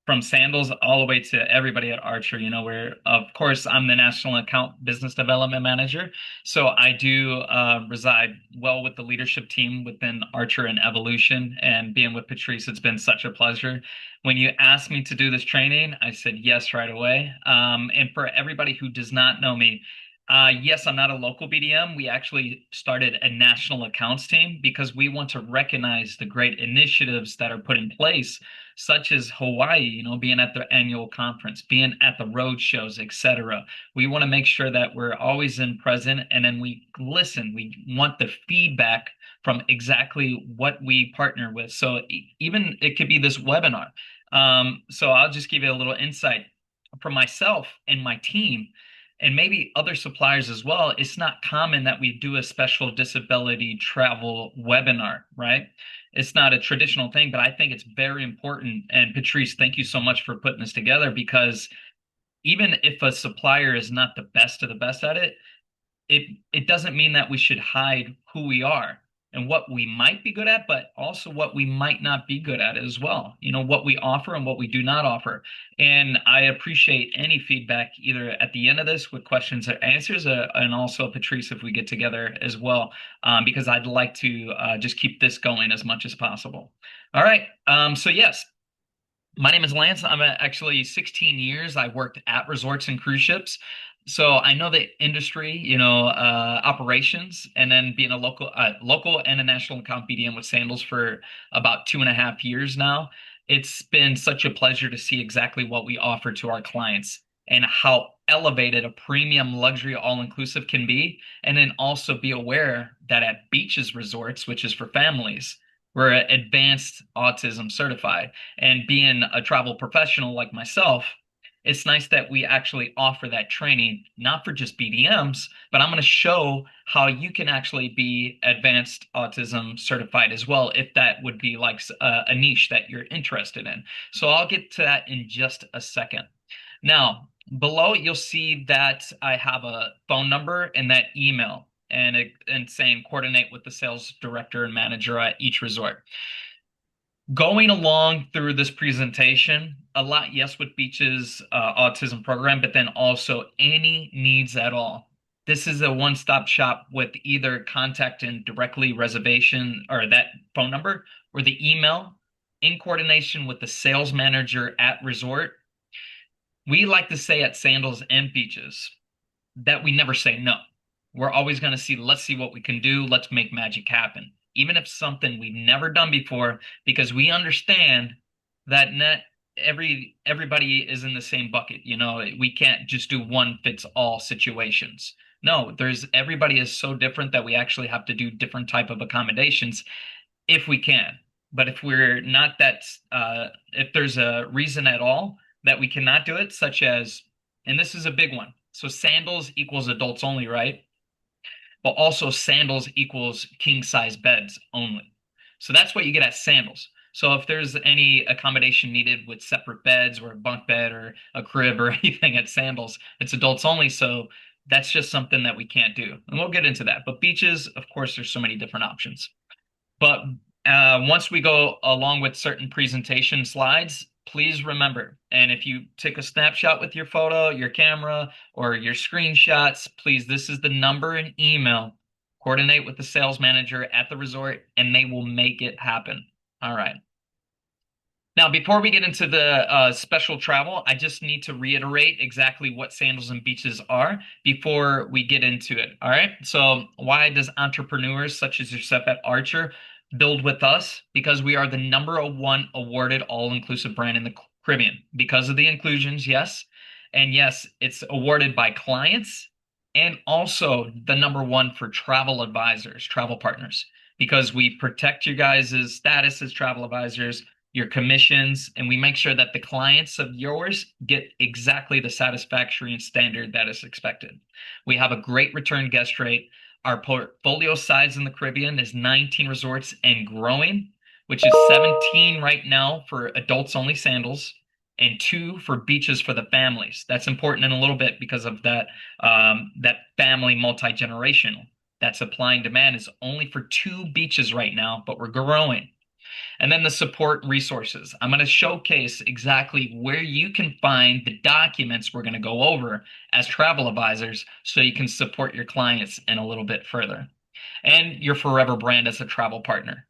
from sandals all the way to everybody at Archer, where of course I'm the national account business development manager. So I do reside well with the leadership team within Archer and Evolution, and being with Patrice, it's been such a pleasure. When you asked me to do this training, I said yes right away. And for everybody who does not know me, yes, I'm not a local BDM. We actually started a national accounts team because we want to recognize the great initiatives that are put in place, such as Hawaii, being at the annual conference, being at the road shows, etc. We want to make sure that we're always in present, and then we listen. We want the feedback from exactly what we partner with. So even it could be this webinar. So I'll just give you a little insight for myself and my team, and maybe other suppliers as well. It's not common that we do a special disability travel webinar, right? It's not a traditional thing, but I think it's very important. And Patrice, thank you so much for putting this together, because even if a supplier is not the best of the best at it, it doesn't mean that we should hide who we are and what we might be good at, but also what we might not be good at as well. What we offer and what we do not offer. And I appreciate any feedback either at the end of this with questions or answers, and also Patrice, if we get together as well, because I'd like to just keep this going as much as possible. All right. So yes, my name is Lance. I'm actually 16 years. I worked at resorts and cruise ships. So I know the industry, operations, and then being a local and a national account BDM with Sandals for about 2.5 years now. It's been such a pleasure to see exactly what we offer to our clients and how elevated a premium luxury all-inclusive can be. And then also be aware that at beaches resorts, which is for families, we're advanced autism certified. And being a travel professional like myself, it's nice that we actually offer that training, not for just BDMs, but I'm going to show how you can actually be advanced autism certified as well, if that would be like a niche that you're interested in. So I'll get to that in just a second. Now, below you'll see that I have a phone number and that email, and saying coordinate with the sales director and manager at each resort. Going along through this presentation, a lot, yes, with Beach's autism program, but then also any needs at all. This is a one-stop shop with either contacting directly reservation or that phone number, or the email in coordination with the sales manager at resort. We like to say at Sandals and Beaches that we never say no. We're always going to see, let's see what we can do. Let's make magic happen. Even if something we've never done before, because we understand that not everybody is in the same bucket. We can't just do one fits all situations. No, everybody is so different that we actually have to do different type of accommodations if we can. But if we're not that, if there's a reason at all that we cannot do it, such as, and this is a big one. So sandals equals adults only, right? But also sandals equals king size beds only. So that's what you get at sandals. So if there's any accommodation needed with separate beds or a bunk bed or a crib or anything at sandals, it's adults only. So that's just something that we can't do. And we'll get into that. But beaches, of course, there's so many different options. But once we go along with certain presentation slides, please remember, and if you take a snapshot with your photo, your camera, or your screenshots, please, this is the number and email. Coordinate with the sales manager at the resort, and they will make it happen. All right. Now, before we get into the special travel, I just need to reiterate exactly what Sandals and Beaches are before we get into it. All right. So, why does entrepreneurs such as yourself at Archer build with us? Because we are the #1 awarded all-inclusive brand in the Caribbean. Because of the inclusions, yes. And yes, it's awarded by clients, and also the #1 for travel advisors, travel partners, because we protect you guys' status as travel advisors, your commissions, and we make sure that the clients of yours get exactly the satisfaction and standard that is expected. We have a great return guest rate. Our portfolio size in the Caribbean is 19 resorts and growing, which is 17 right now for adults only sandals and 2 for beaches for the families. That's important in a little bit because of that family multi-generational. That supply and demand is only for 2 beaches right now, but we're growing. And then the support resources. I'm going to showcase exactly where you can find the documents we're going to go over as travel advisors so you can support your clients in a little bit further. And your forever brand as a travel partner.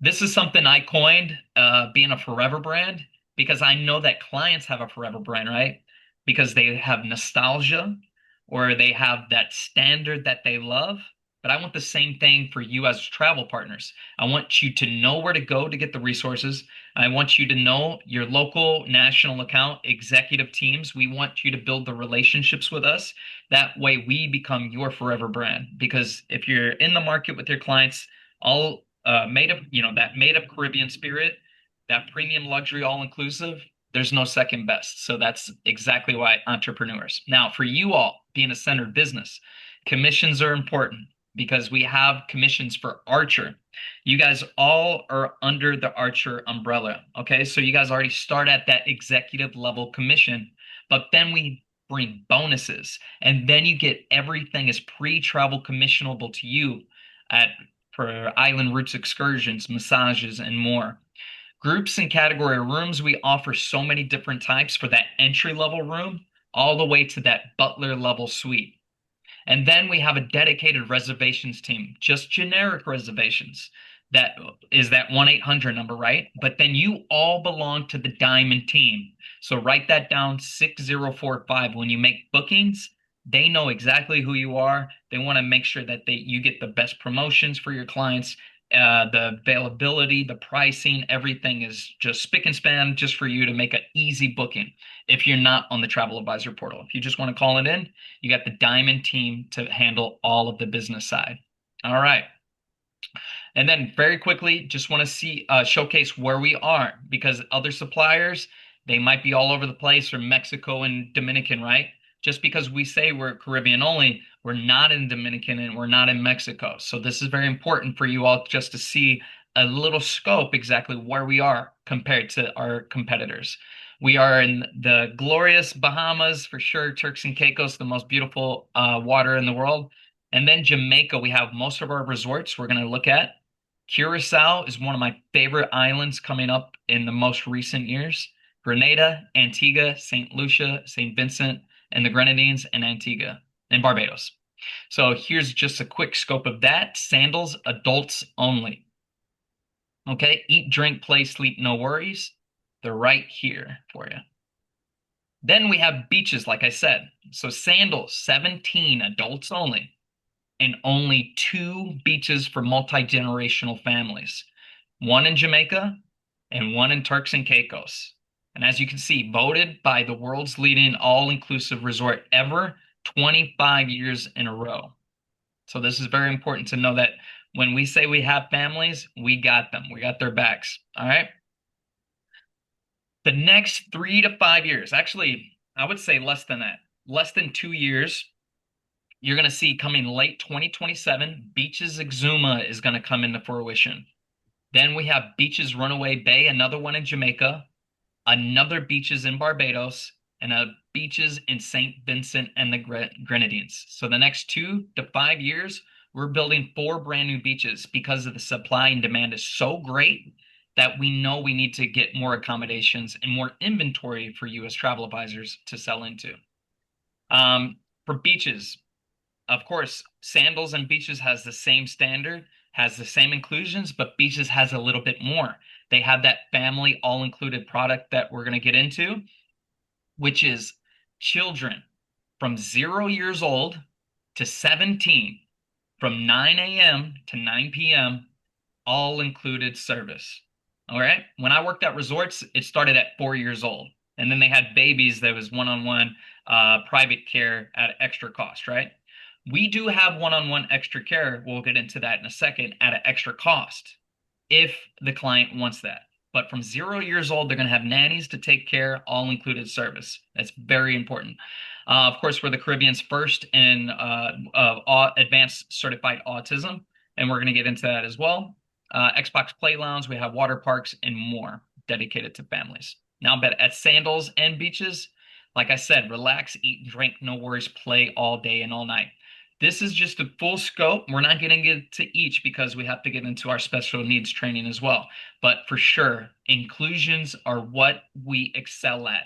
This is something I coined, being a forever brand, because I know that clients have a forever brand, right? Because they have nostalgia or they have that standard that they love. But I want the same thing for you as travel partners. I want you to know where to go to get the resources. I want you to know your local national account executive teams. We want you to build the relationships with us. That way we become your forever brand. Because if you're in the market with your clients, all made up, that made up Caribbean spirit, that premium luxury all inclusive, there's no second best. So that's exactly why entrepreneurs. Now, for you all being a centered business, commissions are important because we have commissions for Archer. You guys all are under the Archer umbrella. Okay. So you guys already start at that executive level commission, but then we bring bonuses and then you get everything is pre-travel commissionable to you at for island roots excursions, massages, and more. Groups and category rooms, we offer so many different types for that entry level room all the way to that butler level suite. And then we have a dedicated reservations team, just generic reservations. That is that 1-800 number, right? But then you all belong to the Diamond team. So write that down 6045. When you make bookings, they know exactly who you are. They want to make sure that you get the best promotions for your clients. The availability, the pricing, everything is just spick and span just for you to make an easy booking if you're not on the travel advisor portal. If you just want to call it in, you got the Diamond team to handle all of the business side. All right. And then very quickly, just want to showcase where we are because other suppliers, they might be all over the place or Mexico and Dominican, right? Just because we say we're Caribbean only, we're not in Dominican and we're not in Mexico. So this is very important for you all just to see a little scope exactly where we are compared to our competitors. We are in the glorious Bahamas for sure, Turks and Caicos, the most beautiful water in the world. And then Jamaica, we have most of our resorts we're going to look at. Curacao is one of my favorite islands coming up in the most recent years. Grenada, Antigua, St. Lucia, St. Vincent, and the Grenadines, and Antigua, and Barbados. So here's just a quick scope of that. Sandals, adults only. Okay, eat, drink, play, sleep, no worries. They're right here for you. Then we have beaches, like I said. So sandals, 17, adults only, and only 2 beaches for multi-generational families. One in Jamaica and one in Turks and Caicos. And as you can see, voted by the world's leading all-inclusive resort ever, 25 years in a row. So this is very important to know that when we say we have families, we got them. We got their backs. All right. The next 3 to 5 years, actually, I would say less than that, less than 2 years, you're going to see coming late 2027, Beaches Exuma is going to come into fruition. Then we have Beaches Runaway Bay, another one in Jamaica, another Beaches in Barbados, and a Beaches in St. Vincent and the Grenadines. So the next 2 to 5 years, we're building 4 brand new beaches because of the supply and demand is so great that we know we need to get more accommodations and more inventory for you as travel advisors to sell into. For beaches, of course, Sandals and Beaches has the same standard, has the same inclusions, but Beaches has a little bit more. They have that family all-included product that we're going to get into, which is children from 0 years old to 17 from 9 a.m. to 9 p.m. all-included service. All right. When I worked at resorts, it started at 4 years old. And then they had babies that was one-on-one private care at extra cost, right? We do have one-on-one extra care. We'll get into that in a second at an extra cost if the client wants that. But from 0 years old, they're going to have nannies to take care, all included service. That's very important. Of course, we're the Caribbean's first in advanced certified autism, and we're going to get into that as well. Xbox Play Lounge, we have water parks and more dedicated to families. Now, but at Sandals and Beaches, like I said, relax, eat, drink, no worries, play all day and all night. This is just a full scope. We're not getting into each because we have to get into our special needs training as well. But for sure, inclusions are what we excel at.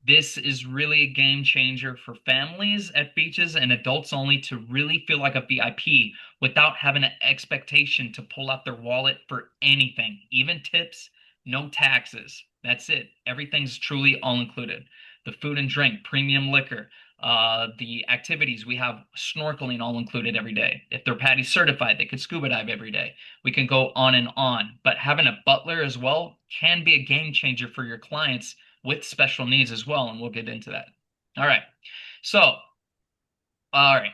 This is really a game changer for families at beaches and adults only to really feel like a VIP without having an expectation to pull out their wallet for anything, even tips, no taxes. That's it. Everything's truly all included. The food and drink, premium liquor, the activities, we have snorkeling all included every day. If they're PADI certified, they could scuba dive every day. We can go on and on. But having a butler as well can be a game changer for your clients with special needs as well, and we'll get into that. All right. So, all right.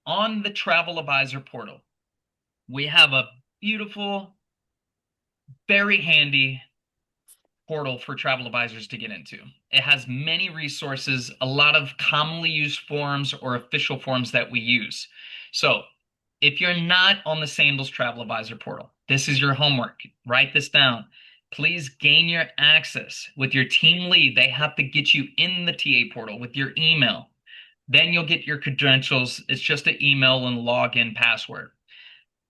On the Travel Advisor portal, we have a beautiful, very handy portal for travel advisors to get into. It has many resources, a lot of commonly used forms or official forms that we use. So if you're not on the Sandals Travel Advisor portal, this is your homework. Write this down. Please gain your access with your team lead. They have to get you in the TA portal with your email. Then you'll get your credentials. It's just an email and login password.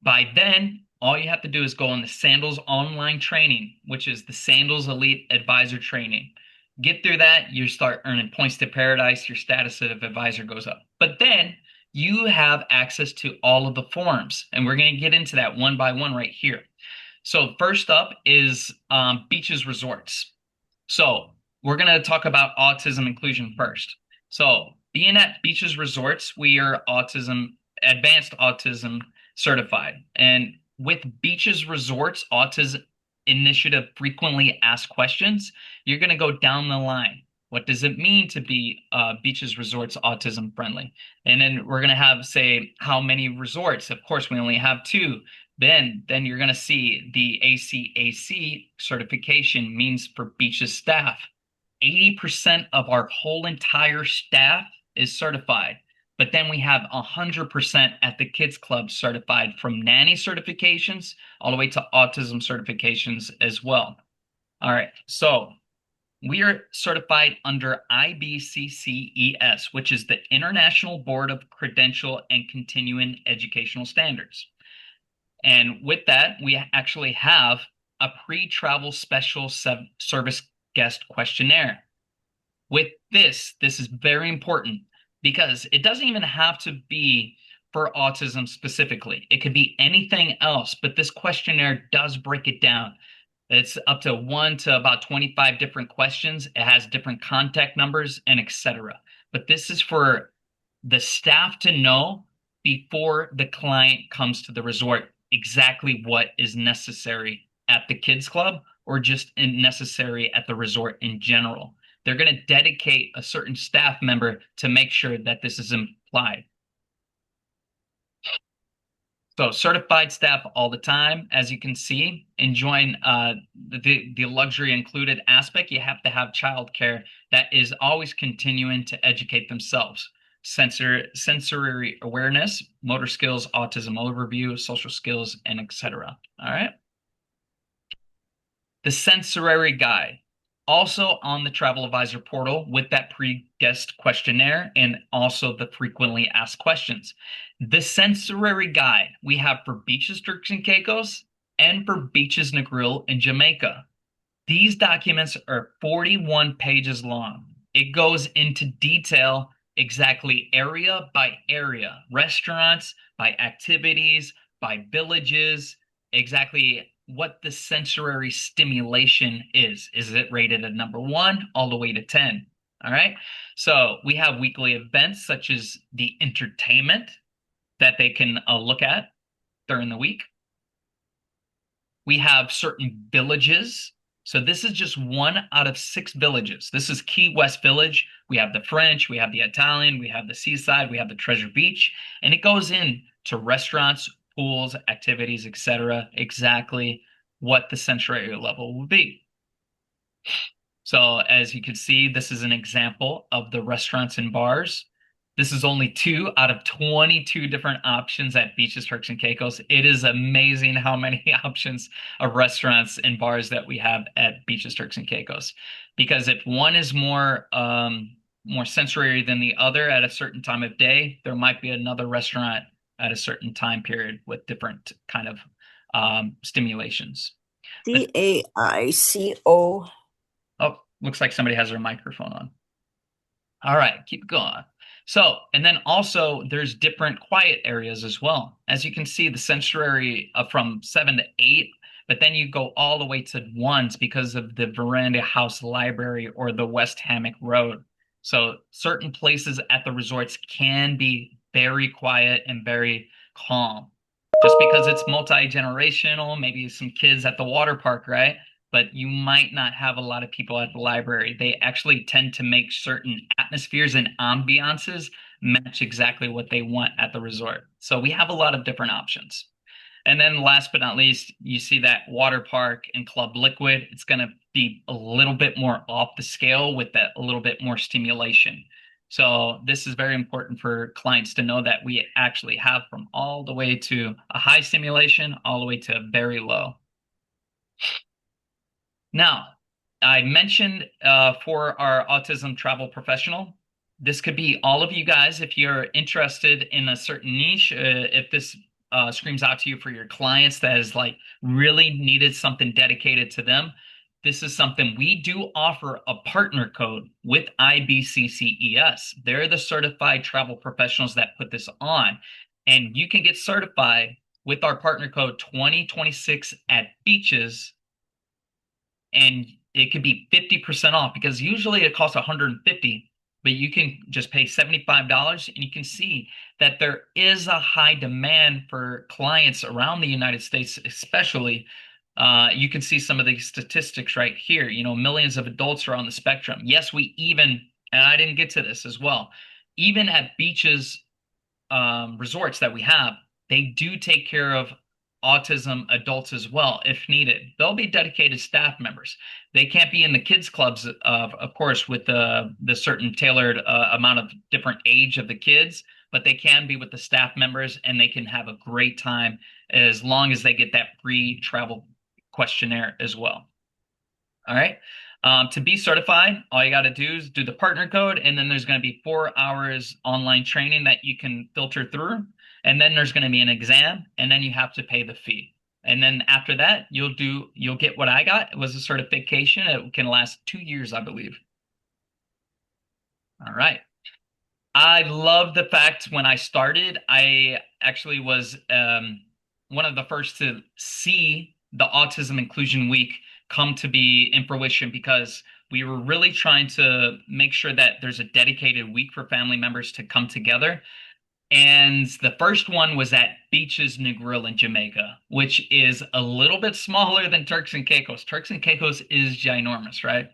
By then, all you have to do is go on the Sandals online training, which is the Sandals Elite Advisor Training. Get through that, you start earning points to paradise, your status of advisor goes up. But then you have access to all of the forums, and we're going to get into that one by one right here. So first up is beaches resorts. So we're going to talk about autism inclusion first. So being at beaches resorts, we are advanced autism certified. And with beaches resorts autism initiative frequently asked questions, you're going to go down the line. What does it mean to be beaches resorts autism friendly? And then we're going to have, say, how many resorts? Of course, we only have two. Then you're going to see the ACAC certification means for beaches staff. 80% of our whole entire staff is certified. But then we have 100% at the Kids Club certified, from nanny certifications all the way to autism certifications as well. All right, so we are certified under IBCCES, which is the International Board of Credential and Continuing Educational Standards. And with that, we actually have a pre-travel special service guest questionnaire. With this is very important because it doesn't even have to be for autism specifically. It could be anything else, but this questionnaire does break it down. It's up to 1 to about 25 different questions. It has different contact numbers and etc. But this is for the staff to know before the client comes to the resort exactly what is necessary at the kids club or just necessary at the resort in general. They're going to dedicate a certain staff member to make sure that this is implied. So certified staff all the time, as you can see, enjoying the luxury included aspect. You have to have childcare that is always continuing to educate themselves. Sensory awareness, motor skills, autism overview, social skills, and etc. All right. The sensory guide, also on the Travel Advisor portal with that pre-guest questionnaire and also the frequently asked questions. The sensory guide we have for beaches, Turks and Caicos, and for beaches Negril in Jamaica. These documents are 41 pages long. It goes into detail exactly area by area, restaurants, by activities, by villages, exactly what the sensory stimulation is. Is it rated a number 1 all the way to 10? All right. So we have weekly events such as the entertainment that they can look at during the week. We have certain villages. So this is just 1 out of 6 villages. This is Key West Village. We have the French, we have the Italian, we have the Seaside, we have the Treasure Beach, and it goes into restaurants, pools, activities, etc., exactly what the sensory level will be. So as you can see, this is an example of the restaurants and bars. This is only 2 out of 22 different options at beaches, Turks and Caicos. It is amazing how many options of restaurants and bars that we have at beaches, Turks and Caicos. Because if one is more more sensory than the other at a certain time of day, there might be another restaurant at a certain time period with different kind of stimulations. But DAICO. oh, looks like somebody has their microphone on. All right, keep going. So, and then also there's different quiet areas as well. As you can see, the sanctuary from 7 to 8, but then you go all the way to ones because of the Veranda House Library or the West Hammock Road. So certain places at the resorts can be very quiet and very calm. Just because it's multi-generational, maybe some kids at the water park, right? But you might not have a lot of people at the library. They actually tend to make certain atmospheres and ambiances match exactly what they want at the resort. So we have a lot of different options. And then last but not least, you see that water park and Club Liquid. It's going to be a little bit more off the scale with that a little bit more stimulation. So this is very important for clients to know that we actually have from all the way to a high stimulation all the way to very low. Now, I mentioned for our autism travel professional, this could be all of you guys if you're interested in a certain niche. If this screams out to you for your clients that is like really needed something dedicated to them, this is something we do offer a partner code with IBCCES. They're the certified travel professionals that put this on, and you can get certified with our partner code 2026 at Beaches, and it could be 50% off because usually it costs 150, but you can just pay $75 and you can see that there is a high demand for clients around the United States, especially. You can see some of the statistics right here. You know, millions of adults are on the spectrum. Yes, we even, and I didn't get to this as well, even at beaches resorts that we have, they do take care of autism adults as well if needed. They'll be dedicated staff members. They can't be in the kids clubs, of course, with the certain tailored amount of different age of the kids, but they can be with the staff members and they can have a great time as long as they get that free travel questionnaire as well. All right. To be certified, all you got to do is do the partner code, and then there's going to be 4 hours online training that you can filter through. And then there's going to be an exam, and then you have to pay the fee. And then after that, you'll get what I got. It was a certification. It can last 2 years, I believe. All right. I love the fact when I started, I actually was one of the first to see the Autism Inclusion Week come to be in fruition because we were really trying to make sure that there's a dedicated week for family members to come together. And the first one was at Beaches Negril in Jamaica, which is a little bit smaller than Turks and Caicos. Turks and Caicos is ginormous, right?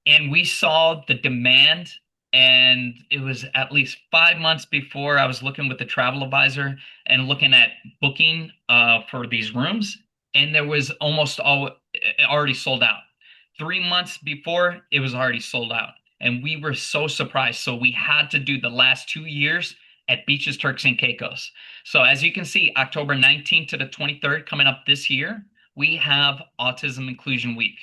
And we saw the demand, and it was at least 5 months before I was looking with the travel advisor and looking at booking for these rooms, and there was almost all already sold out. 3 months before, it was already sold out, and we were so surprised. So we had to do the last 2 years at Beaches Turks and Caicos. So as you can see, October 19th to the 23rd coming up this year, we have Autism Inclusion Week.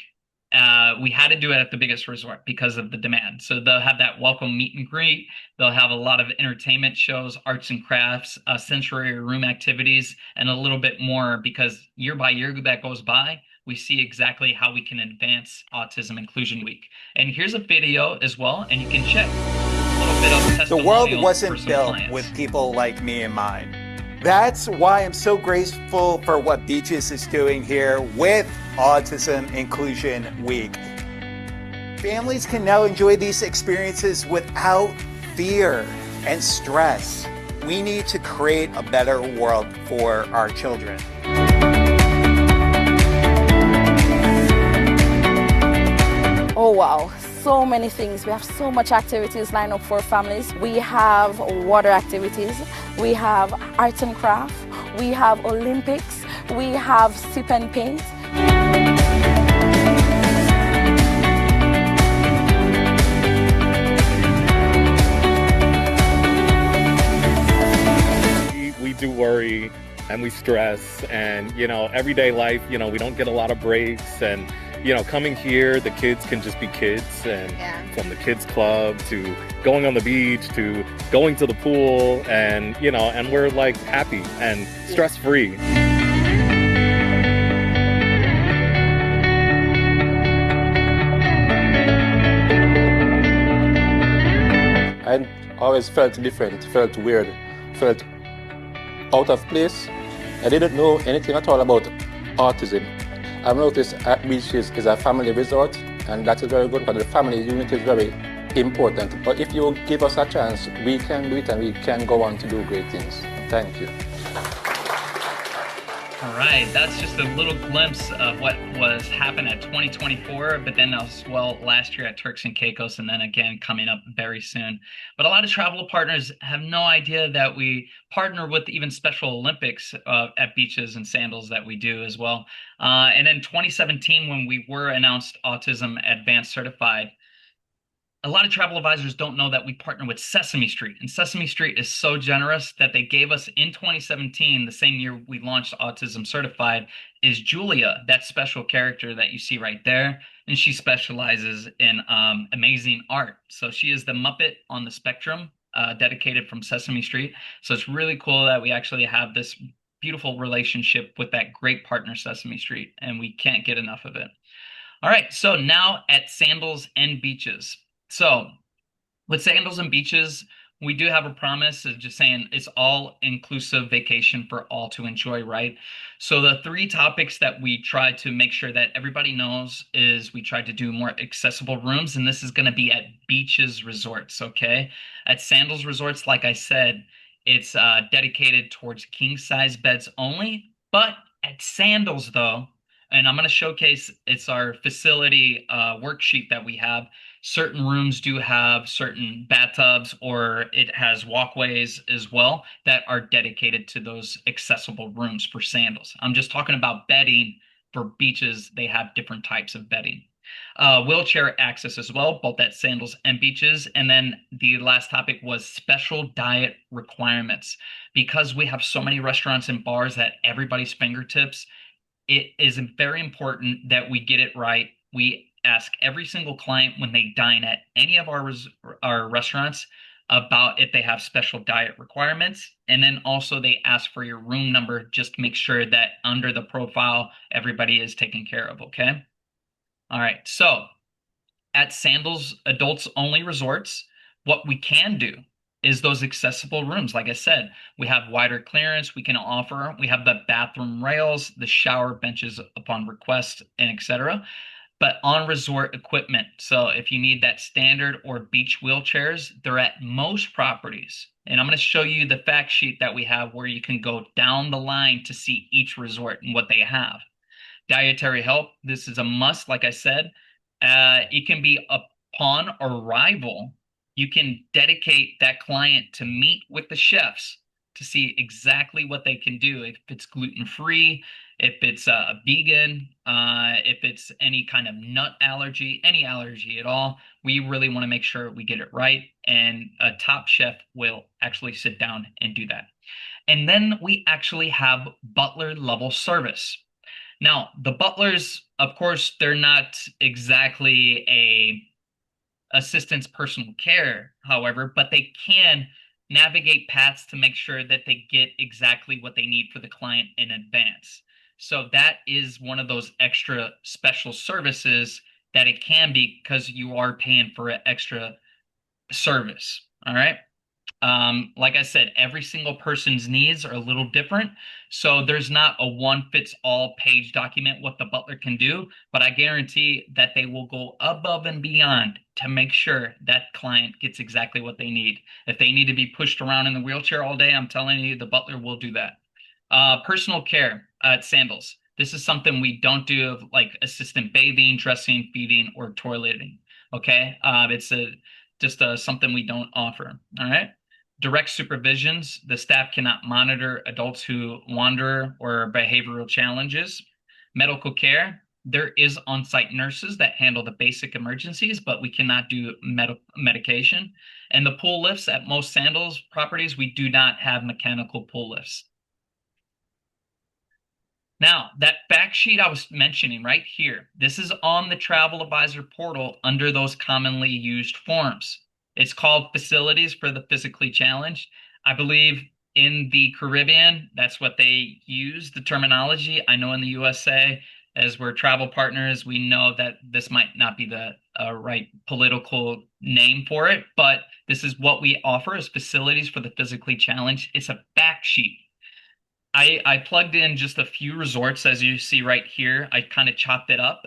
We had to do it at the biggest resort because of the demand. So they'll have that welcome meet and greet. They'll have a lot of entertainment shows, arts and crafts, sensory room activities, and a little bit more because year by year that goes by, we see exactly how we can advance Autism Inclusion Week. And here's a video as well, and you can check a little bit of The world testimonial for wasn't some built clients. with people like me in mind. That's why I'm so grateful for what Beaches is doing here with Autism Inclusion Week. Families can now enjoy these experiences without fear and stress. We need to create a better world for our children. Oh wow, so many things. We have so much activities lined up for families. We have water activities, we have arts and craft, we have Olympics, we have sip and paint. We do worry and we stress, and everyday life, we don't get a lot of breaks, and coming here, the kids can just be kids, and Yeah. from the kids club to going on the beach to going to the pool, and we're like happy and stress free. I always felt different, felt weird, felt out of place. I didn't know anything at all about autism. I've noticed at beaches is a family resort, and that is very good, but the family unit is very important. But if you give us a chance, we can do it and we can go on to do great things. Thank you. All right, that's just a little glimpse of what was happened at 2024, but then as well last year at Turks and Caicos, and then again coming up very soon. But a lot of travel partners have no idea that we partner with even Special Olympics at beaches and sandals that we do as well. And in 2017, when we were announced Autism Advanced Certified, a lot of travel advisors don't know that we partner with Sesame Street, and Sesame Street is so generous that they gave us in 2017, the same year we launched Autism Certified, is Julia, that special character that you see right there, and she specializes in amazing art. So she is the Muppet on the spectrum, dedicated from Sesame Street. So it's really cool that we actually have this beautiful relationship with that great partner, Sesame Street, and we can't get enough of it. All right, so now at Sandals and Beaches. So with Sandals and Beaches, we do have a promise of just saying it's all inclusive vacation for all to enjoy, right? So the three topics that we try to make sure that everybody knows is we try to do more accessible rooms, and this is going to be at Beaches Resorts, okay? At Sandals Resorts, like I said, it's dedicated towards king size beds only, but at Sandals though, and I'm going to showcase it's our facility worksheet that we have. Certain rooms do have certain bathtubs, or it has walkways as well that are dedicated to those accessible rooms for sandals. I'm just talking about bedding. For beaches, they have different types of bedding. Wheelchair access as well, both at Sandals and Beaches. And then the last topic was special diet requirements. Because we have so many restaurants and bars at everybody's fingertips, it is very important that we get it right. We ask every single client when they dine at any of our restaurants about if they have special diet requirements. And then also they ask for your room number just to make sure that under the profile, everybody is taken care of, okay? All right, so at Sandals Adults Only Resorts, what we can do is those accessible rooms. Like I said, we have wider clearance we can offer. We have the bathroom rails, the shower benches upon request, and etc. But on resort equipment. So if you need that standard or beach wheelchairs, they're at most properties. And I'm going to show you the fact sheet that we have where you can go down the line to see each resort and what they have. Dietary help, this is a must, like I said. It can be upon arrival. You can dedicate that client to meet with the chefs to see exactly what they can do. If it's gluten-free, if it's vegan, if it's any kind of nut allergy, any allergy at all, we really want to make sure we get it right. And a top chef will actually sit down and do that. And then we actually have butler level service. Now, the butlers, of course, they're not exactly a assistant's personal care, however, but they can navigate paths to make sure that they get exactly what they need for the client in advance. So that is one of those extra special services that it can be because you are paying for an extra service. All right. Like I said, every single person's needs are a little different. So there's not a one fits all page document what the butler can do, but I guarantee that they will go above and beyond to make sure that client gets exactly what they need. If they need to be pushed around in the wheelchair all day, I'm telling you, the butler will do that. Personal care at Sandals. This is something we don't do of like assistant bathing, dressing, feeding, or toileting. Okay. It's just something we don't offer. All right. Direct supervisions. The staff cannot monitor adults who wander or behavioral challenges. Medical care. There is on-site nurses that handle the basic emergencies, but we cannot do medication. And the pool lifts at most Sandals properties, we do not have mechanical pool lifts. Now, that fact sheet I was mentioning right here, this is on the Travel Advisor portal under those commonly used forms. It's called Facilities for the Physically Challenged. I believe in the Caribbean, that's what they use, the terminology. I know in the USA, as we're travel partners, we know that this might not be the right political name for it, but this is what we offer as Facilities for the Physically Challenged. It's a fact sheet. I plugged in just a few resorts, as you see right here. I kind of chopped it up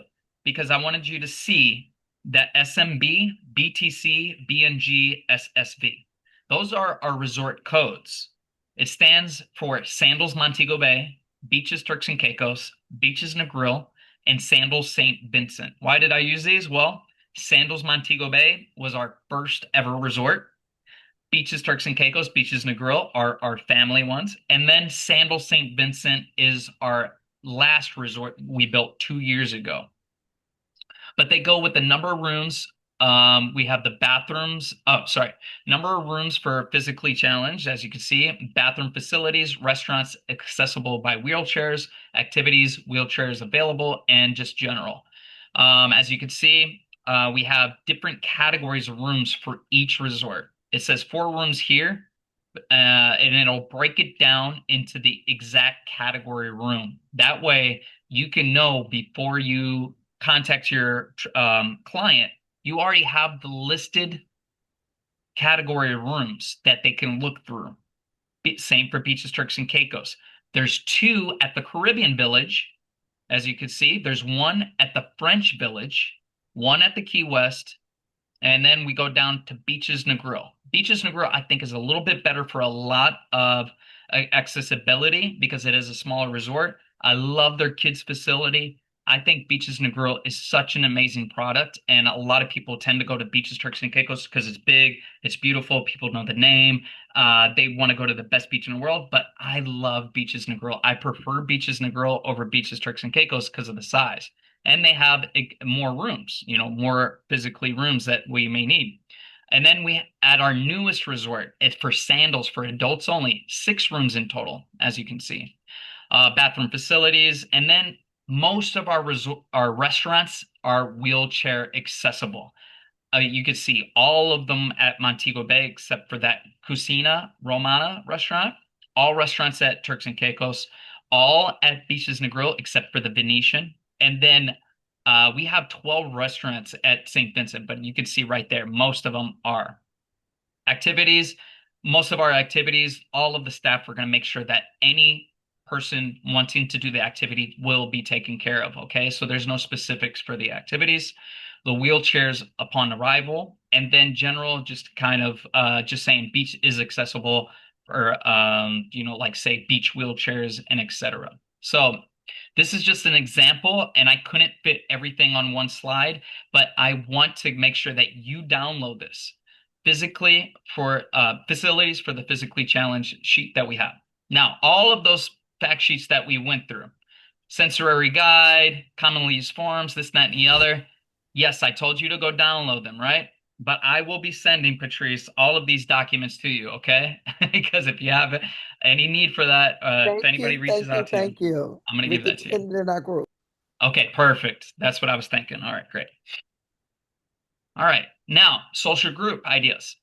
because I wanted you to see that SMB, BTC, BNG, SSV. Those are our resort codes. It stands for Sandals Montego Bay, Beaches Turks and Caicos, Beaches Negril, and Sandals St. Vincent. Why did I use these? Well, Sandals Montego Bay was our first ever resort. Beaches Turks and Caicos, Beaches Negril are our family ones. And then Sandal St. Vincent is our last resort we built 2 years ago. But they go with the number of rooms. We have the bathrooms. Oh, sorry. Number of rooms for physically challenged, as you can see, bathroom facilities, restaurants accessible by wheelchairs, activities, wheelchairs available, and just general. As you can see, we have different categories of rooms for each resort. It says 4 rooms here, and it'll break it down into the exact category room. That way, you can know before you contact your client, you already have the listed category of rooms that they can look through. Same for Beaches, Turks, and Caicos. There's 2 at the Caribbean Village. As you can see, there's 1 at the French Village, 1 at the Key West, and then we go down to Beaches Negril. Beaches Negril, I think, is a little bit better for a lot of accessibility because it is a smaller resort. I love their kids facility. I think Beaches Negril is such an amazing product, and a lot of people tend to go to Beaches Turks and Caicos because it's big, it's beautiful, people know the name. They want to go to the best beach in the world, but I love Beaches Negril. I prefer Beaches Negril over Beaches Turks and Caicos because of the size, and they have more rooms, more physically rooms that we may need. And then we at our newest resort, it's for Sandals for adults only, 6 rooms in total, as you can see. Bathroom facilities, and then most of our restaurants are wheelchair accessible. You can see all of them at Montego Bay except for that Cucina Romana restaurant. All restaurants at Turks and Caicos, all at Beaches Negril except for the Venetian. And then we have 12 restaurants at St. Vincent, but you can see right there, most of them are. Activities, most of our activities, all of the staff are going to make sure that any person wanting to do the activity will be taken care of. Okay, so there's no specifics for the activities. The wheelchairs upon arrival, and then general, just kind of just saying beach is accessible for like say beach wheelchairs and etc. So this is just an example, and I couldn't fit everything on one slide, but I want to make sure that you download this physically for facilities for the physically challenged sheet that we have. Now, all of those fact sheets that we went through, sensory guide, commonly used forms, this, that, and the other. Yes, I told you to go download them, right? But I will be sending, Patrice, all of these documents to you, okay? Because if you have any need for that, if anybody reaches out to you, thank you. I'm going to give that to you. Send it in our group. Okay, perfect. That's what I was thinking. All right, great. All right, now social group ideas.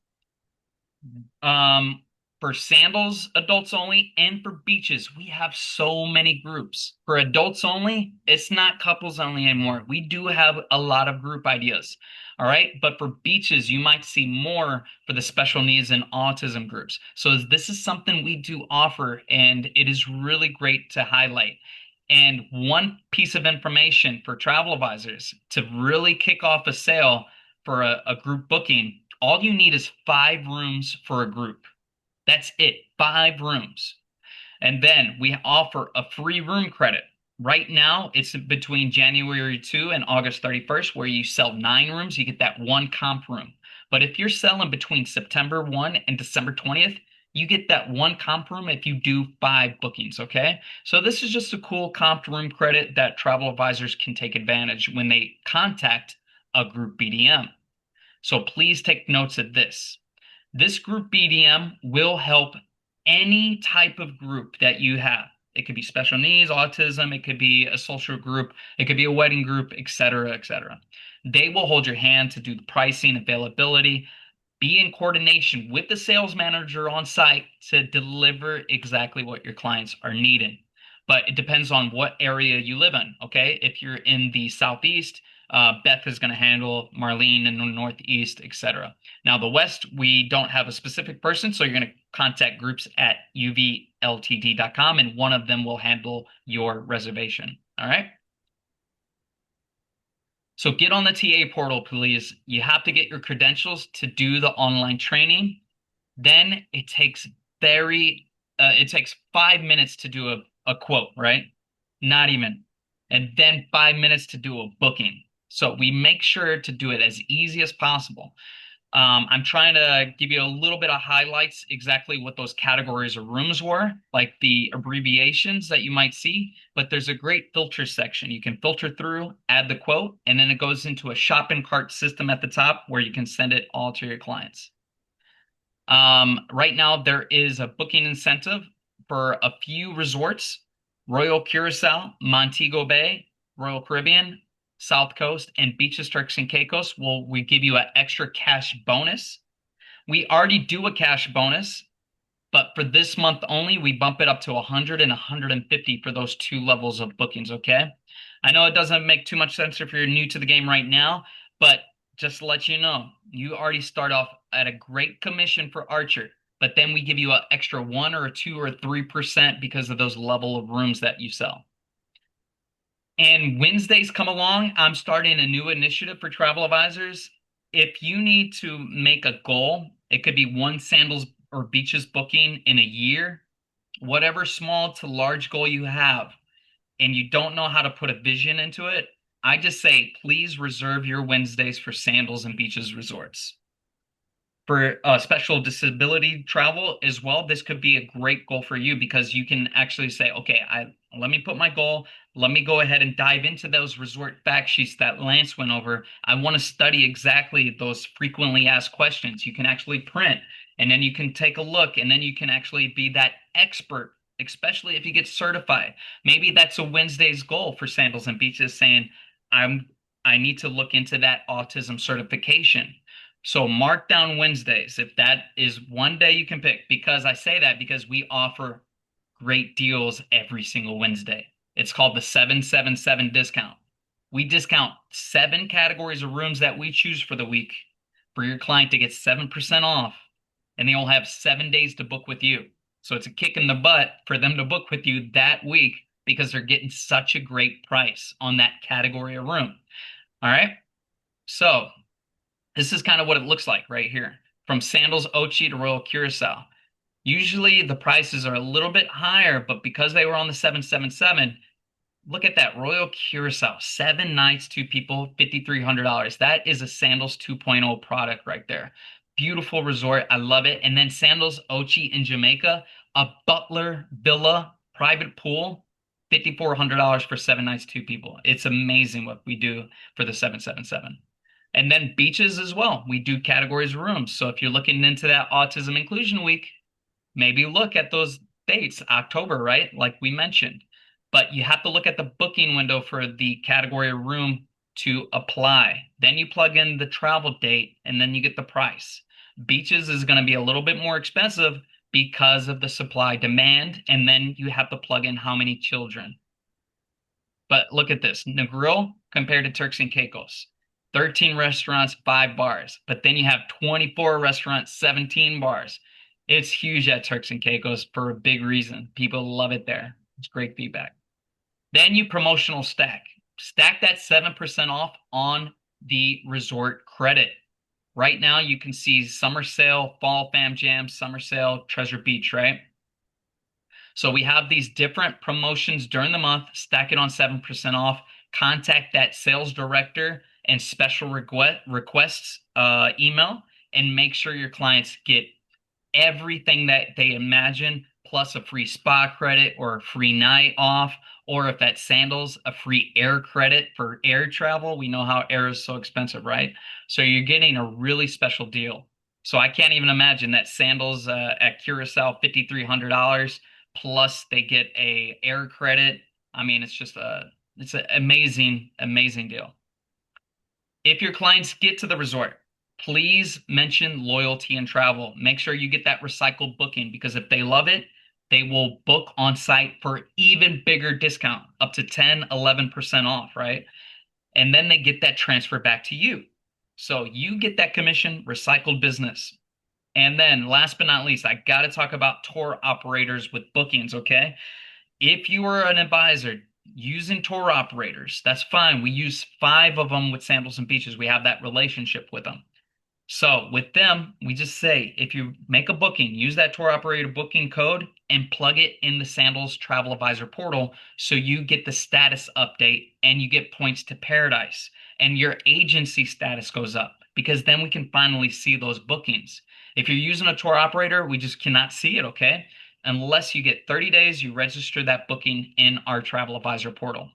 For Sandals, adults only, and for beaches, we have so many groups. For adults only, it's not couples only anymore. We do have a lot of group ideas. All right. But for beaches, you might see more for the special needs and autism groups. So this is something we do offer, and it is really great to highlight. And one piece of information for travel advisors to really kick off a sale for a group booking, all you need is 5 rooms for a group. That's it, 5 rooms. And then we offer a free room credit. Right now, it's between January 2 and August 31st, where you sell 9 rooms, you get that 1 comp room. But if you're selling between September 1 and December 20th, you get that 1 comp room if you do 5 bookings, okay? So this is just a cool comp room credit that travel advisors can take advantage when they contact a group BDM. So please take notes of this. This group BDM will help any type of group that you have. It could be special needs, autism, it could be a social group, it could be a wedding group, et cetera, et cetera. They will hold your hand to do the pricing, availability, be in coordination with the sales manager on site to deliver exactly what your clients are needing. But it depends on what area you live in. Okay. If you're in the Southeast, Beth is going to handle Marlene in the Northeast, etc. Now, the West, we don't have a specific person, so you're going to contact groups at uvltd.com, and one of them will handle your reservation. All right. So get on the TA portal, please. You have to get your credentials to do the online training. Then it takes 5 minutes to do a quote, right? Not even. And then 5 minutes to do a booking. So we make sure to do it as easy as possible. I'm trying to give you a little bit of highlights, exactly what those categories of rooms were, like the abbreviations that you might see, but there's a great filter section. You can filter through, add the quote, and then it goes into a shopping cart system at the top where you can send it all to your clients. Right now, there is a booking incentive for a few resorts: Royal Curacao, Montego Bay, Royal Caribbean, South Coast, and Beaches, Turks and Caicos. We give you an extra cash bonus. We already do a cash bonus, but for this month only, we bump it up to 100 and 150 for those two levels of bookings, okay? I know it doesn't make too much sense if you're new to the game right now, but just to let you know, you already start off at a great commission for Archer, but then we give you an extra 1 or 2 or 3% because of those level of rooms that you sell. And Wednesdays come along, I'm starting a new initiative for travel advisors. If you need to make a goal, it could be one sandals or beaches booking in a year, whatever small to large goal you have, and you don't know how to put a vision into it, I just say, please reserve your Wednesdays for sandals and beaches resorts. For special disability travel as well, this could be a great goal for you because you can actually say, okay, let me put my goal. Let me go ahead and dive into those resort fact sheets that Lance went over. I want to study exactly those frequently asked questions. You can actually print, and then you can take a look, and then you can actually be that expert, especially if you get certified. Maybe that's a Wednesday's goal for Sandals and Beaches, saying, I need to look into that autism certification. So mark down Wednesdays if that is one day you can pick, because I say that because we offer great deals every single Wednesday. It's called the 777 discount. We discount 7 categories of rooms that we choose for the week for your client to get 7% off, and they will have 7 days to book with you. So it's a kick in the butt for them to book with you that week because they're getting such a great price on that category of room. All right. So this is kind of what it looks like right here. From Sandals Ochi to Royal Curacao. Usually the prices are a little bit higher, but because they were on the 777, look at that. Royal Curacao, 7 nights, 2 people, $5,300. That is a Sandals 2.0 product right there. Beautiful resort. I love it. And then Sandals Ochi in Jamaica, a butler villa, private pool, $5,400 for 7 nights, 2 people. It's amazing what we do for the 777. And then beaches as well. We do categories of rooms. So if you're looking into that Autism Inclusion Week, maybe look at those dates, October, right? Like we mentioned. But you have to look at the booking window for the category of room to apply. Then you plug in the travel date and then you get the price. Beaches is going to be a little bit more expensive because of the supply demand. And then you have to plug in how many children. But look at this. Negril compared to Turks and Caicos. 13 restaurants, 5 bars. But then you have 24 restaurants, 17 bars. It's huge at Turks and Caicos for a big reason. People love it there. It's great feedback. Then you promotional stack. Stack that 7% off on the resort credit. Right now you can see summer sale, fall fam jam, summer sale, Treasure Beach, right? So we have these different promotions during the month. Stack it on 7% off. Contact that sales director and special requests email, and make sure your clients get everything that they imagine, plus a free spa credit or a free night off, or if at Sandals, a free air credit for air travel. We know how air is so expensive, right? So you're getting a really special deal. So I can't even imagine that Sandals at Curacao, $5,300 plus they get a air credit. I mean, it's an amazing, amazing deal. If your clients get to the resort, please mention loyalty and travel. Make sure you get that recycled booking because if they love it, they will book on site for even bigger discount, up to 10, 11% off, right? And then they get that transfer back to you. So you get that commission, recycled business. And then last but not least, I got to talk about tour operators with bookings, okay? If you are an advisor using tour operators, that's fine. We use 5 of them with Sandals and Beaches. We have that relationship with them. So with them, we just say if you make a booking, use that tour operator booking code and plug it in the Sandals Travel Advisor portal so you get the status update and you get points to Paradise and your agency status goes up because then we can finally see those bookings. If you're using a tour operator, we just cannot see it, okay? Unless you get 30 days, you register that booking in our Travel Advisor portal.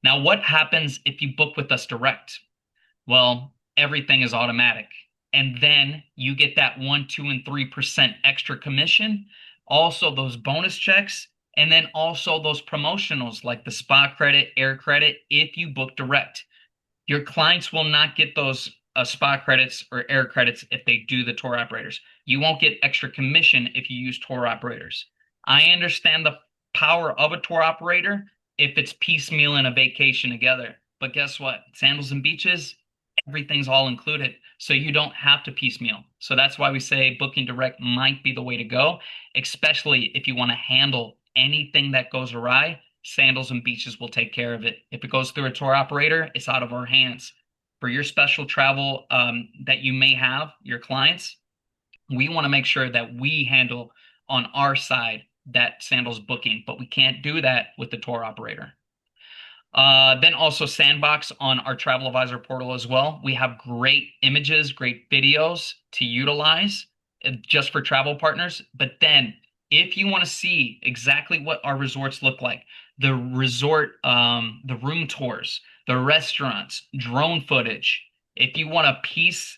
Now, what happens if you book with us direct? Well, everything is automatic. And then you get that 1, 2, and 3% extra commission, also those bonus checks, and then also those promotionals like the spa credit, air credit, if you book direct. Your clients will not get those spa credits or air credits if they do the tour operators. You won't get extra commission if you use tour operators. I understand the power of a tour operator if it's piecemeal and a vacation together. But guess what? Sandals and Beaches, everything's all included. So you don't have to piecemeal. So that's why we say booking direct might be the way to go, especially if you want to handle anything that goes awry. Sandals and Beaches will take care of it. If it goes through a tour operator, it's out of our hands. For your special travel that you may have, your clients, we want to make sure that we handle on our side that Sandals booking, but we can't do that with the tour operator. Then also Sandbox on our Travel Advisor portal as well. We have great images, great videos to utilize just for travel partners. But then if you want to see exactly what our resorts look like, the resort, the room tours, the restaurants, drone footage, if you want to piece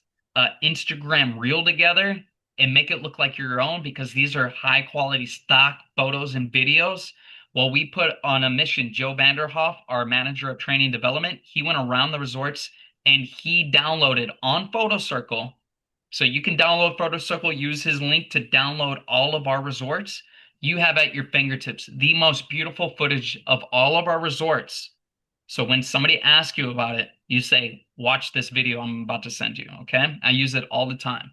Instagram reel together and make it look like your own, because these are high quality stock photos and videos, well, we put on a mission, Joe Vanderhoff, our manager of training development, he went around the resorts and he downloaded on PhotoCircle. So you can download PhotoCircle, use his link to download all of our resorts. You have at your fingertips the most beautiful footage of all of our resorts. So when somebody asks you about it, you say, watch this video I'm about to send you. Okay. I use it all the time.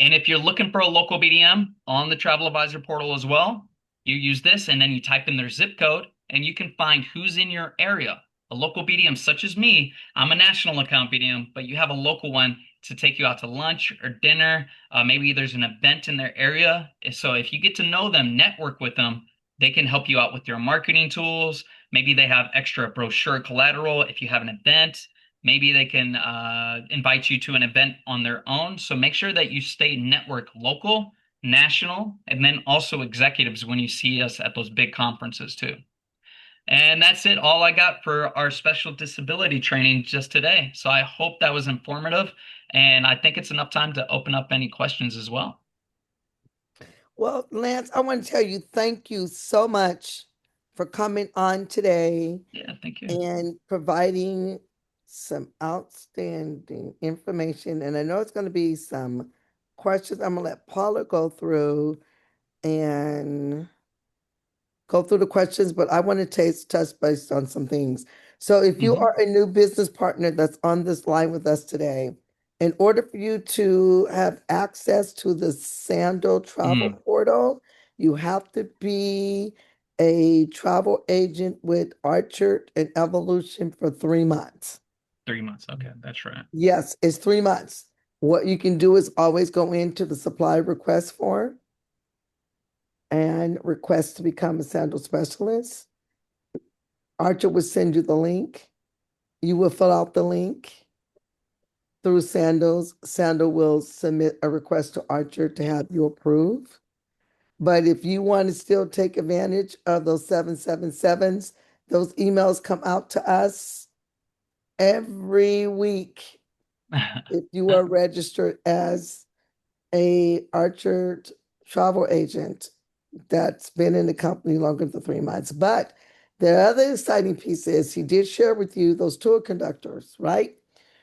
And if you're looking for a local BDM on the Travel Advisor portal as well, you use this and then you type in their zip code and you can find who's in your area. A local BDM such as me, I'm a national account BDM, but you have a local one to take you out to lunch or dinner. Maybe there's an event in their area. So if you get to know them, network with them, they can help you out with your marketing tools. Maybe they have extra brochure collateral if you have an event. Maybe they can invite you to an event on their own. So make sure that you stay network local, national, and then also executives when you see us at those big conferences too. And that's it. All I got for our special disability training just today. So I hope that was informative. And I think it's enough time to open up any questions as well. Well, Lance, I want to tell you thank you so much for coming on today Yeah, thank you. and providing some outstanding information. And I know it's going to be some questions. I'm going to let Paula go through and go through the questions, but I want to touch base on some things. So if you are a new business partner that's on this line with us today, in order for you to have access to the Sandal travel portal, you have to be a travel agent with Archer and Evolution for 3 months. 3 months. Okay, that's right. Yes, it's 3 months. What you can do is always go into the supply request form and request to become a sandal specialist. Archer will send you the link. You will fill out the link through Sandals. Sandal will submit a request to Archer to have you approve. But if you want to still take advantage of those 777s, those emails come out to us every week. If you are registered as a Archer travel agent, that's been in the company longer than 3 months. But the other exciting piece is he did share with you those tour conductors, right?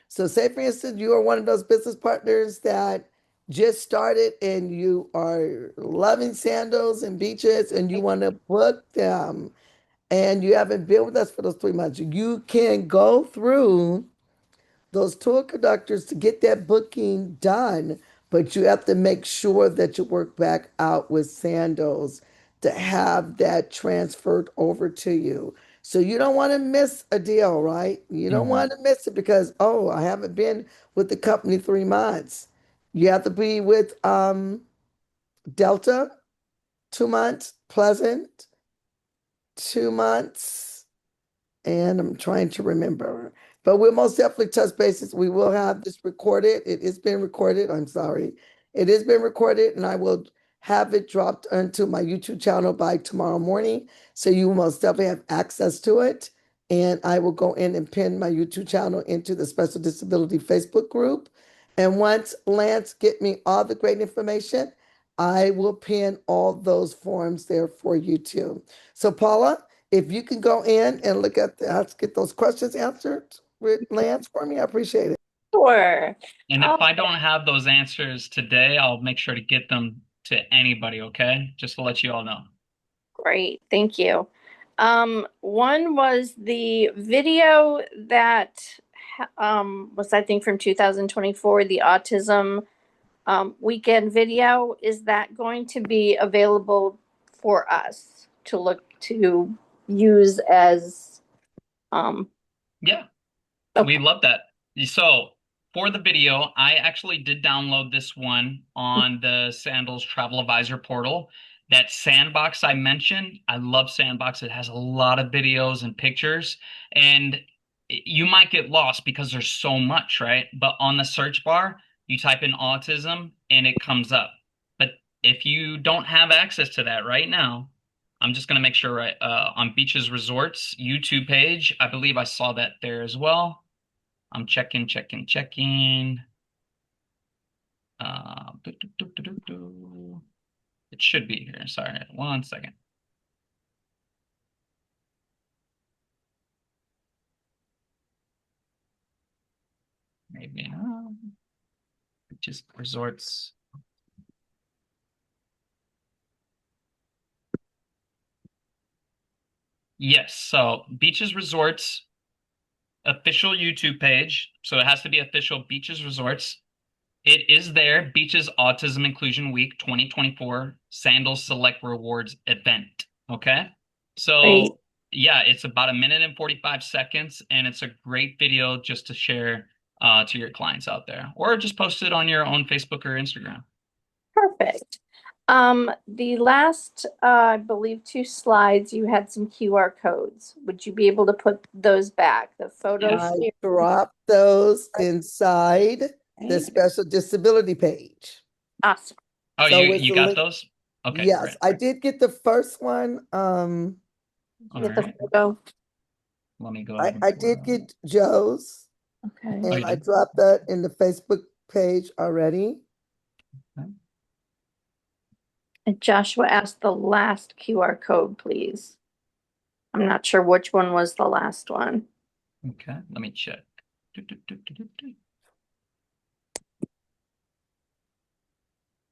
So say for instance, you are one of those business partners that just started and you are loving sandals and beaches and you want to book them and you haven't been with us for those 3 months. You can go through those tour conductors to get that booking done, but you have to make sure that you work back out with Sandals to have that transferred over to you. So you don't want to miss a deal, right? You don't Mhm. want to miss it because, oh, I haven't been with the company 3 months. You have to be with Delta 2 months, Pleasant 2 months, and I'm trying to remember. But we'll most definitely touch bases. We will have this recorded. It is being recorded. I'm sorry. It is being recorded, and I will have it dropped onto my YouTube channel by tomorrow morning. So you will most definitely have access to it. And I will go in and pin my YouTube channel into the Special Disability Facebook group. And once Lance get me all the great information, I will pin all those forms there for you too. So Paula, if you can go in and look at get those questions answered with Lance for me, I appreciate it. Sure. And if Oh, I don't have those answers today, I'll make sure to get them to anybody, okay? Just to let you all know. great. Thank you. One was the video that was, I think, from 2024, the autism weekend video. Is that going to be available for us to look to use as um Yeah. We okay. love that. So for the video, I actually did download this one on the Sandals Travel Advisor portal. That sandbox I mentioned, I love Sandbox. It has a lot of videos and pictures, and you might get lost because there's so much, right? But on the search bar, you type in autism and it comes up. But if you don't have access to that right now, I'm just gonna make sure right on Beaches Resorts YouTube page, I believe I saw that there as well. I'm checking. It should be here. Sorry, 1 second. Maybe not. Just resorts. Yes, so Beaches Resorts official YouTube page. So it has to be official Beaches Resorts. It is there. Beaches Autism Inclusion Week 2024 Sandals Select Rewards event. Okay. Great. So, yeah, it's about a minute and 45 seconds, and it's a great video just to share to your clients out there, or just post it on your own Facebook or Instagram. Perfect. The last, I believe, two slides, you had some QR codes. Would you be able to put those back? The photo Yeah. I share. dropped those inside the special disability page. Awesome. Oh, So you with you the got link, those? Okay, yes, great. I did get the first one. All Get the right. photo. Let me go I, ahead and I pull it did up. get Joe's, Okay. Oh, and you I did? dropped that in the Facebook page already. Okay. And Joshua asked the last QR code, please. I'm not sure which one was the last one. Okay, let me check. Do, do, do, do, do, do.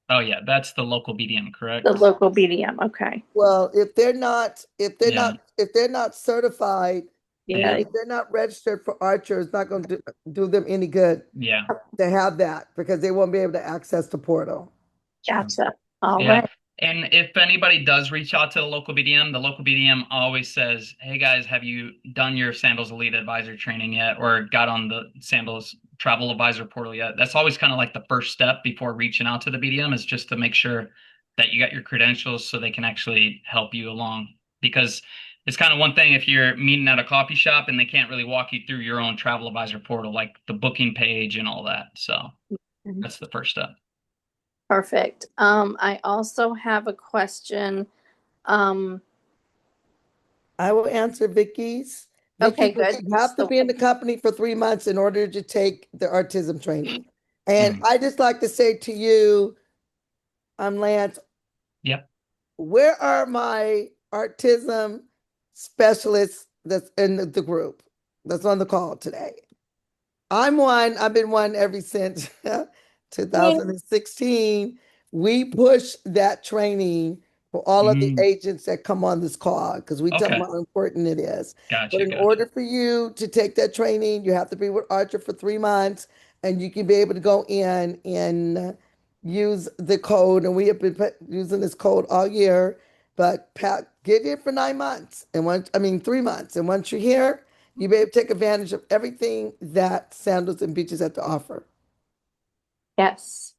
Oh yeah, that's the local BDM, The correct? local BDM. Okay. Well, if they're not, Yeah, if they're not certified, Yeah. yeah, if they're not registered for Archer, it's not going to do them any good yeah. to have that because they won't be able to access the portal. Gotcha. All Yeah. right. And if anybody does reach out to the local BDM always says, "Hey guys, have you done your Sandals Elite Advisor training yet or got on the Sandals Travel Advisor portal yet?" That's always kind of like the first step before reaching out to the BDM is just to make sure that you got your credentials so they can actually help you along. Because it's kind of one thing if you're meeting at a coffee shop and they can't really walk you through your own Travel Advisor portal, like the booking page and all that. So that's the first step. Perfect. I also have a question. Um, I will answer Vicky's. Vicky, okay, but good. you have to So, be in the company for 3 months in order to take the autism training. And Mhm. I just like to say to you, I'm Lance, Yep. Where are my autism specialists that's in the group that's on the call today? I'm one, I've been one ever since 2016. We push that training for all of the Mm, agents that come on this call because we tell them okay. how important it is. But Gotcha. in Gotcha. order for you to take that training, you have to be with Archer for 3 months and you can be able to go in and use the code. And we have been using this code all year. But Pat, get here for 9 months and once, I mean, 3 months. And once you're here, you be able to take advantage of everything that Sandals and Beaches have to offer. Yes.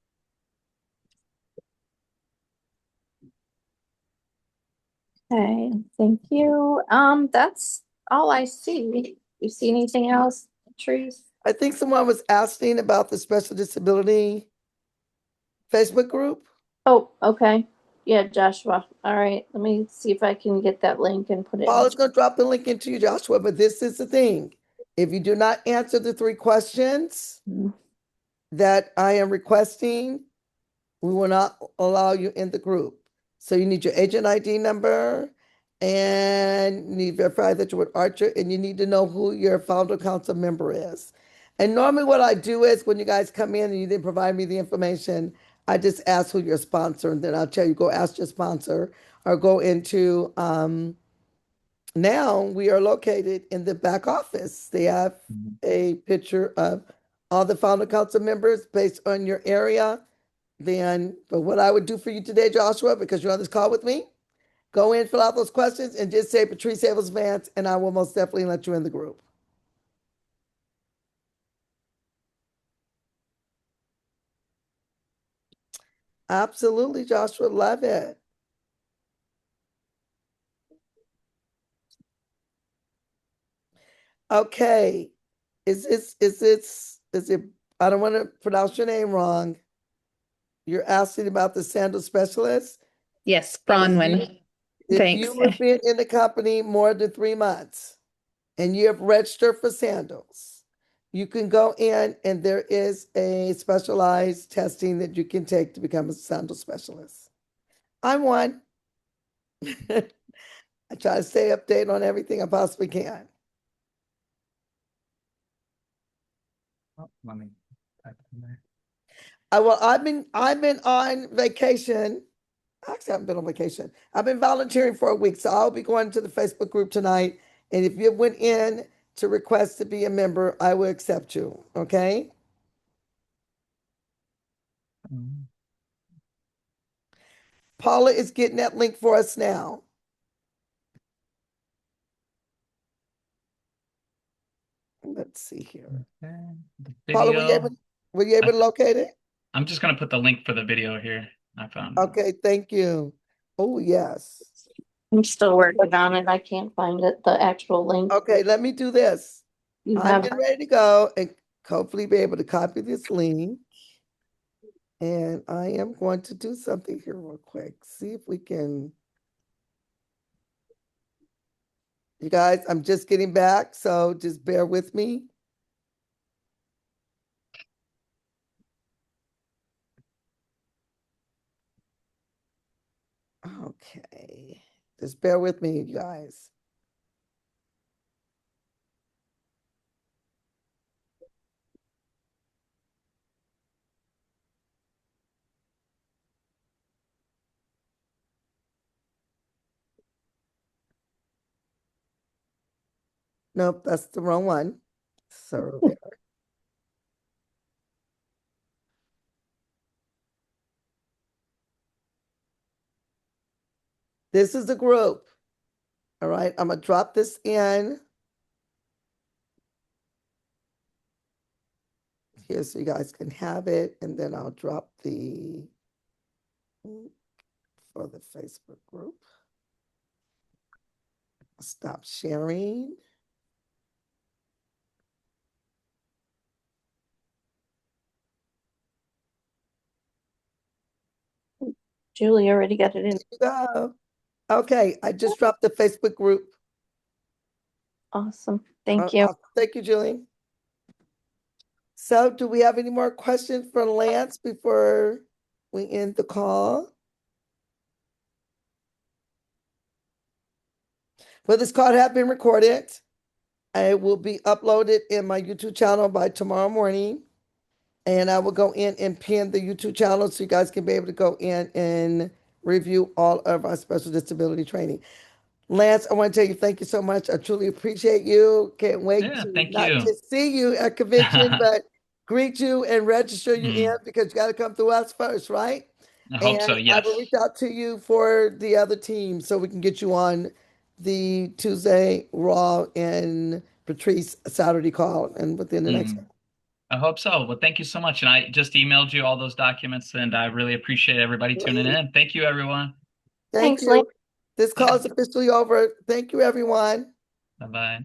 Okay, thank you. That's all I see. You see anything else, Trees? I think someone was asking about the special disability Facebook group. Oh, okay. Yeah, Joshua. All right. Let me see if I can get that link and put it Paul in. is going to drop the link into you, Joshua, but this is the thing. If you do not answer the 3 questions that I am requesting, we will not allow you in the group. So you need your agent ID number and you need to verify that you're with Archer and you need to know who your founder council member is. And normally what I do is when you guys come in and you didn't provide me the information, I just ask who your sponsor and then I'll tell you, go ask your sponsor or go into, now we are located in the back office. They have a picture of all the founder council members based on your area. Then, but what I would do for you today, Joshua, because you're on this call with me, go in, fill out those questions, and just say Patrice Havels Vance, and I will most definitely let you in the group. Absolutely, Joshua, love it. Okay, is it? I don't want to pronounce your name wrong. You're asking about the sandal specialist. Yes, If you, Bronwyn. if Thanks. you have been in the company more than 3 months and you have registered for sandals, you can go in and there is a specialized testing that you can take to become a sandal specialist. I'm one. I try to stay updated on everything I possibly can. Oh, let me type it in there. Well, I've been on vacation. Actually, I haven't been on vacation. I've been volunteering for a week, so I'll be going to the Facebook group tonight. And if you went in to request to be a member, I will accept you. Okay. Mm. Paula is getting that link for us now. Let's see here. Okay. The Paula, video. were you able I, to locate it? I'm just gonna put the link for the video here. I found it. Okay, thank you. Oh, yes. I'm still working on it. I can't find it, the actual link. Okay, let me do this. You I'm have, getting ready to go and hopefully be able to copy this link. And I am going to do something here real quick. See if we can. You guys, I'm just getting back, so just bear with me. Okay. Just bear with me, you guys. Nope, that's the wrong one. So there. This is the group. All right, I'm gonna drop this in here so you guys can have it, and then I'll drop the for the Facebook group. Stop sharing. Julie already got it in. There you go. Okay, I just dropped the Facebook group. Awesome. Thank you. Thank you, Julie. So do we have any more questions for Lance before we end the call? Well, this call has been recorded. It will be uploaded in my YouTube channel by tomorrow morning. And I will go in and pin the YouTube channel so you guys can be able to go in and review all of our special disability training. Lance, I want to tell you thank you so much. I truly appreciate you. Can't wait Yeah, to thank not you. just see you at convention, but greet you and register you in Mm, because you got to come through us first, right? I hope And so. I will reach Yes. out to you for the other team so we can get you on the Tuesday Raw and Patrice Saturday call and within the next. Mm, I hope so. Well, thank you so much. And I just emailed you all those documents, and I really appreciate everybody tuning Great. in. Thank you, everyone. Thank Thanks, Lynn. you. This call Yeah. is officially over. Thank you, everyone. Bye bye.